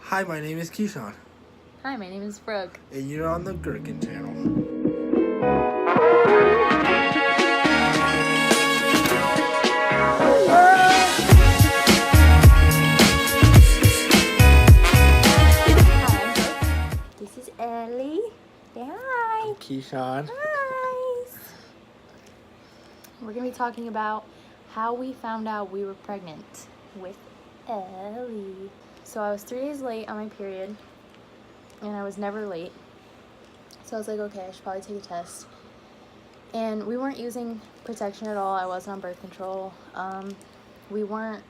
Hi, my name is Keyshawn, Hi, my name is Brooke. and you're on the Girkin channel. Hi, I'm Brooke. This is Ellie. Say hi. Keyshawn. Hi. We're going to be talking about how we found out we were pregnant with Ellie. So I was 3 days late on my period, and I was never late. So I was like, okay, I should probably take a test. And we weren't using protection at all. I wasn't on birth control. We weren't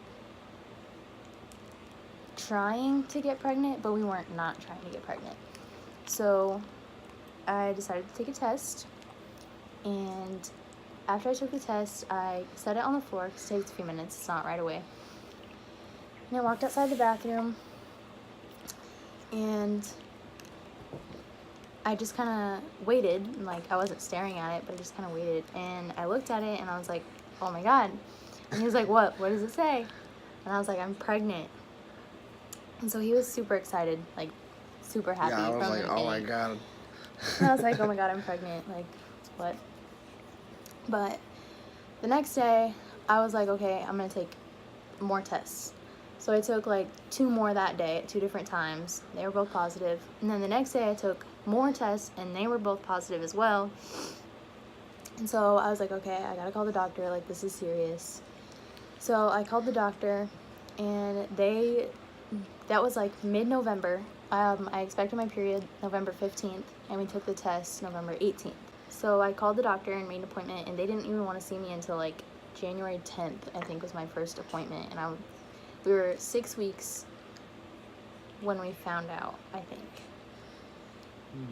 trying to get pregnant, but we weren't not trying to get pregnant. So I decided to take a test, and after I took the test, I set it on the floor because it takes a few minutes. It's not right away. And I walked outside the bathroom, and I just kind of waited. Like, I wasn't staring at it, but I just kind of waited. And I looked at it, and I was like, oh my God. And he was like, what? What does it say? And I was like, I'm pregnant. And so he was super excited, like, super happy. Yeah, I was from like, the oh my beginning. God. And I was like, oh my God, I'm pregnant. Like, what? But the next day, I was like, okay, I'm going to take more tests. So I took like 2 more that day at 2 different times. They were both positive. And then the next day I took more tests, and they were both positive as well. And so I was like, okay, I gotta call the doctor. Like, this is serious. So I called the doctor, and that was like mid-November. I expected my period November 15th, and we took the test November 18th. So I called the doctor and made an appointment, and they didn't even want to see me until like January 10th, I think was my first appointment. And we were 6 weeks when we found out, I think.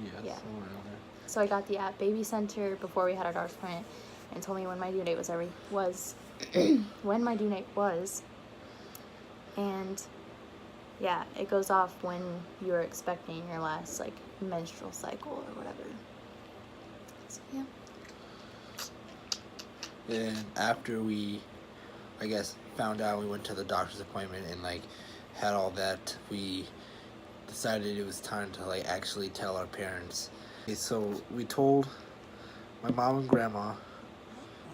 Yes, Yeah. somewhere around there. So I got the at baby center before we had our doctor's appointment, and told me when my due date was when my due date was. And yeah, it goes off when you're expecting your last like menstrual cycle or whatever. So yeah. And after we, I guess, found out, we went to the doctor's appointment and like had all that, we decided it was time to like actually tell our parents. Okay, so we told my mom and grandma.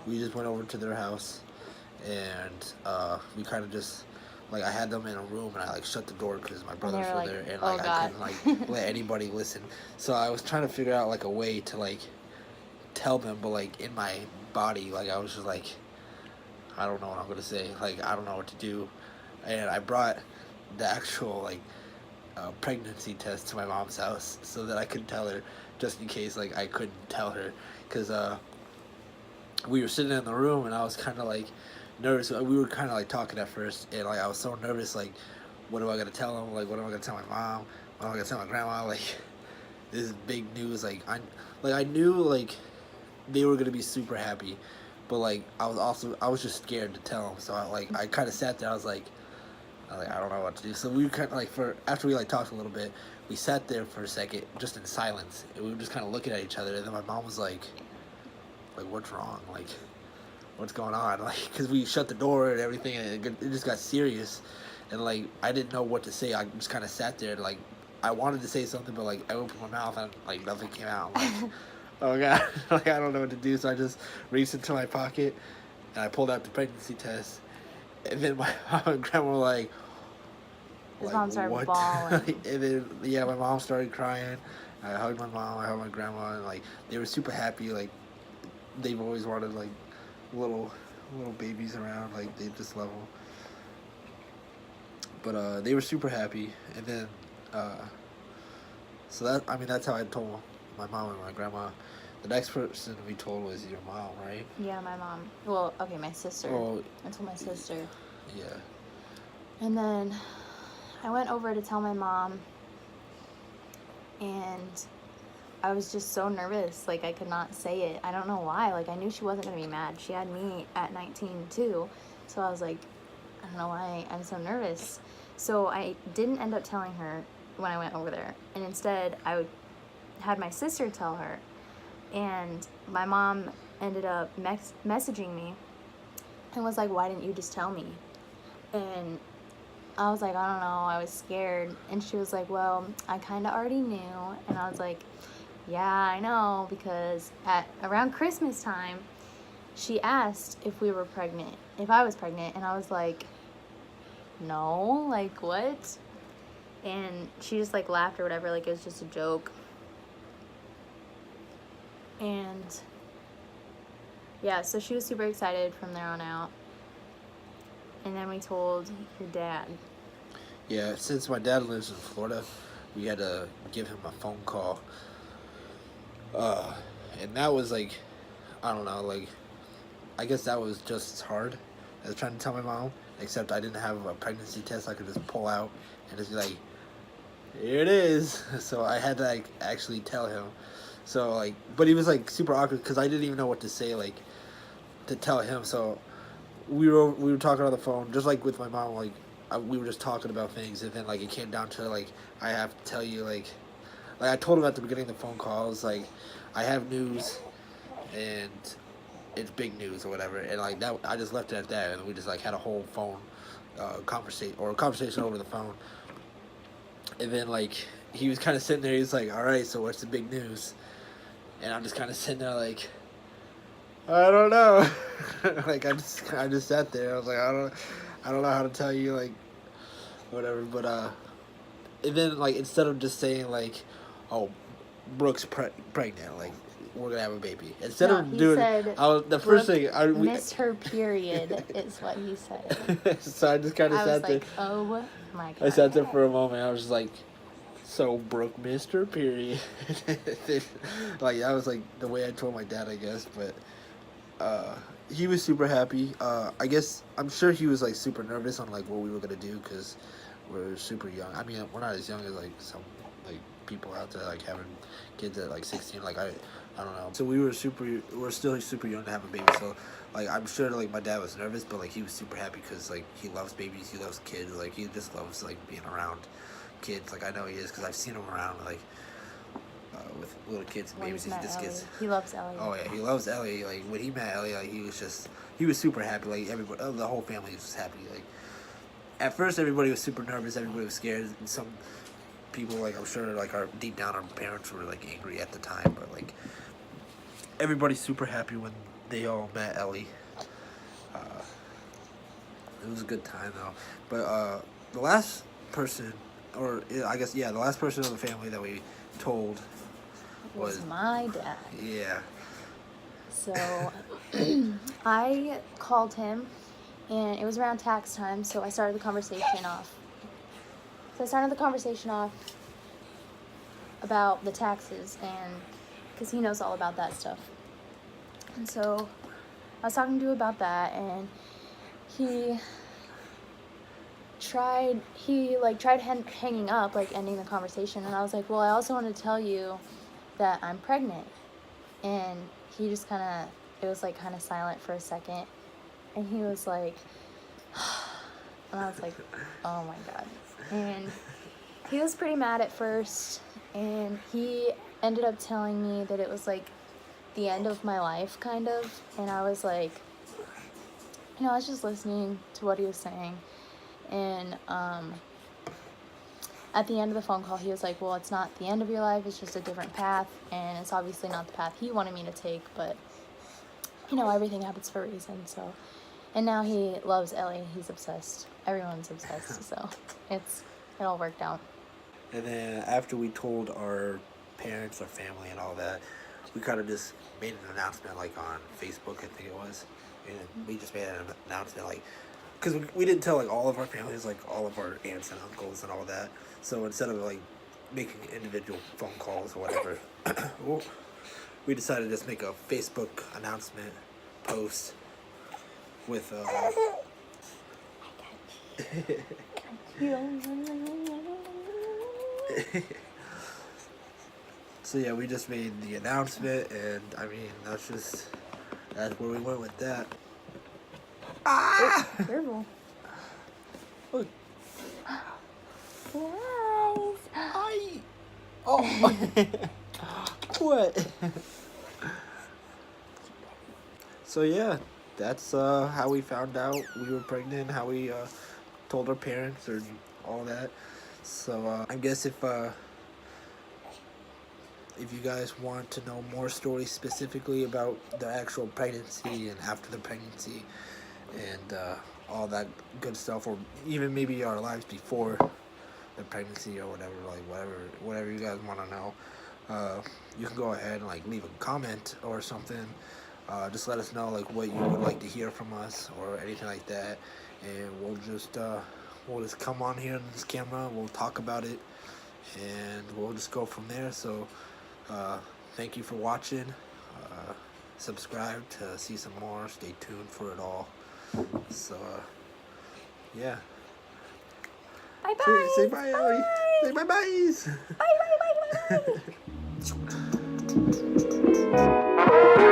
We just went over to their house, and we kind of just like, I had them in a room, and I like shut the door because my brothers were like, there, and "Oh, like I God." couldn't like let anybody listen. So I was trying to figure out like a way to like tell them, but like in my body, like I was just like, I don't know what I'm gonna say. Like, I don't know what to do. And I brought the actual like pregnancy test to my mom's house so that I could tell her, just in case like I couldn't tell her, because we were sitting in the room, and I was kind of like nervous. We were kind of like talking at first, and like I was so nervous. Like, what am I gonna tell them? Like, what am I gonna tell my mom? What am I gonna tell my grandma? Like, this is big news. Like, I knew like they were gonna be super happy, but like I was just scared to tell them. So I kind of sat there. I was like, I don't know what to do. So we were kind of like, after we like talked a little bit, we sat there for a second just in silence, and we were just kind of looking at each other. And then my mom was like, what's wrong? Like, what's going on? Like, because we shut the door and everything, and it just got serious. And like, I didn't know what to say. I just kind of sat there, and like, I wanted to say something, but like I opened my mouth and like nothing came out. I'm like, oh God, like I don't know what to do. So I just reached into my pocket and I pulled out the pregnancy test. And then my mom and grandma were like, His mom started bawling. And then yeah, my mom started crying. I hugged my mom, I hugged my grandma, and like they were super happy. Like, they've always wanted like little babies around. Like, they just love them. But they were super happy. And then so that's how I told my mom and my grandma. The next person we told was your mom, right? Yeah, my mom. Well, okay, my sister. Oh, I told my sister. yeah. And then I went over to tell my mom, and I was just so nervous. Like, I could not say it. I don't know why. Like, I knew she wasn't going to be mad. She had me at 19 too. So I was like, I don't know why I'm so nervous. So I didn't end up telling her when I went over there. And instead, I had my sister tell her. And my mom ended up messaging me and was like, why didn't you just tell me? And I was like, I don't know, I was scared. And she was like, well, I kind of already knew. And I was like, yeah, I know, because at around Christmas time, she asked if we were pregnant, if I was pregnant, and I was like, no, like what? And she just like laughed or whatever, like it was just a joke. And yeah, so she was super excited from there on out. And then we told your dad. Yeah, since my dad lives in Florida, we had to give him a phone call. And that was like, I don't know, like, I guess that was just as hard as trying to tell my mom, except I didn't have a pregnancy test I could just pull out and just be like, here it is. So I had to like actually tell him. So like, but he was like super awkward because I didn't even know what to say like to tell him. So we were talking on the phone just like with my mom. Like we were just talking about things, and then like it came down to like I have to tell you like I told him at the beginning of the phone call. I was like, I have news, and it's big news or whatever. And like that, I just left it at that, and we just like had a whole phone conversation over the phone. And then like he was kind of sitting there. He's like, "All right, so what's the big news?" And I'm just kind of sitting there like, I don't know. Like I just sat there. I was like, I don't know how to tell you like whatever. But and then like instead of just saying like, oh, Brooke's pregnant, like we're gonna have a baby. Instead No, of he doing, said I was the Brooke first thing missed her period is what he said. So I just kind of I sat was there. like, oh my god. I sat there for a moment. I was just like, so Brooke missed her period. Like that was like the way I told my dad, I guess. But he was super happy. I guess I'm sure he was like super nervous on like what we were gonna do because we're super young. I mean, we're not as young as like some like people out there like having kids at like 16. Like I don't know. So we're still super young to have a baby. So like I'm sure like my dad was nervous, but like he was super happy because like he loves babies, he loves kids, like he just loves like being around kids. Like I know he is because I've seen him around like with little kids and When babies. he's met He just Ellie. gets. He loves Ellie. Oh yeah, he loves Ellie. Like when he met Ellie, like he was super happy. Like everybody, the whole family was happy. Like at first, everybody was super nervous. Everybody was scared. And some people, like I'm sure, like our deep down, our parents were like angry at the time. But like everybody's super happy when they all met Ellie. It was a good time though. But the last person, or I guess yeah, the last person in the family that we told Was my dad. Yeah. So I called him, and it was around tax time, so I started the conversation off. About the taxes, and because he knows all about that stuff. And so I was talking to him about that, and he tried hanging up, like ending the conversation, and I was like, well, I also want to tell you that I'm pregnant. And he just it was like kind of silent for a second, and he was like, and I was like, oh my god. And he was pretty mad at first, and he ended up telling me that it was like the end of my life kind of, and I was like, I was just listening to what he was saying. And at the end of the phone call, he was like, well, it's not the end of your life, it's just a different path, and it's obviously not the path he wanted me to take, but, everything happens for a reason, so. And now he loves Ellie, he's obsessed. Everyone's obsessed, so it all worked out. And then after we told our parents, our family, and all that, we kind of just made an announcement, like on Facebook, I think it was, and we just made an announcement, like, because we didn't tell like all of our families, like all of our aunts and uncles and all that. So instead of like making individual phone calls or whatever, we decided to just make a Facebook announcement post with So yeah, we just made the announcement, and I mean that's where we went with that. Ah! Careful. Look. Guys. Oh. What? So yeah, that's how we found out we were pregnant. How we told our parents or all that. So I guess if you guys want to know more stories specifically about the actual pregnancy and after the pregnancy and all that good stuff, or even maybe our lives before the pregnancy or whatever, like whatever you guys want to know, you can go ahead and like leave a comment or something. Just let us know like what you would like to hear from us or anything like that, and we'll just come on here on this camera. We'll talk about it, and we'll just go from there. So thank you for watching. Subscribe to see some more. Stay tuned for it all. So yeah. Bye bye. Say bye, Ellie. Say bye byes. Bye bye bye bye.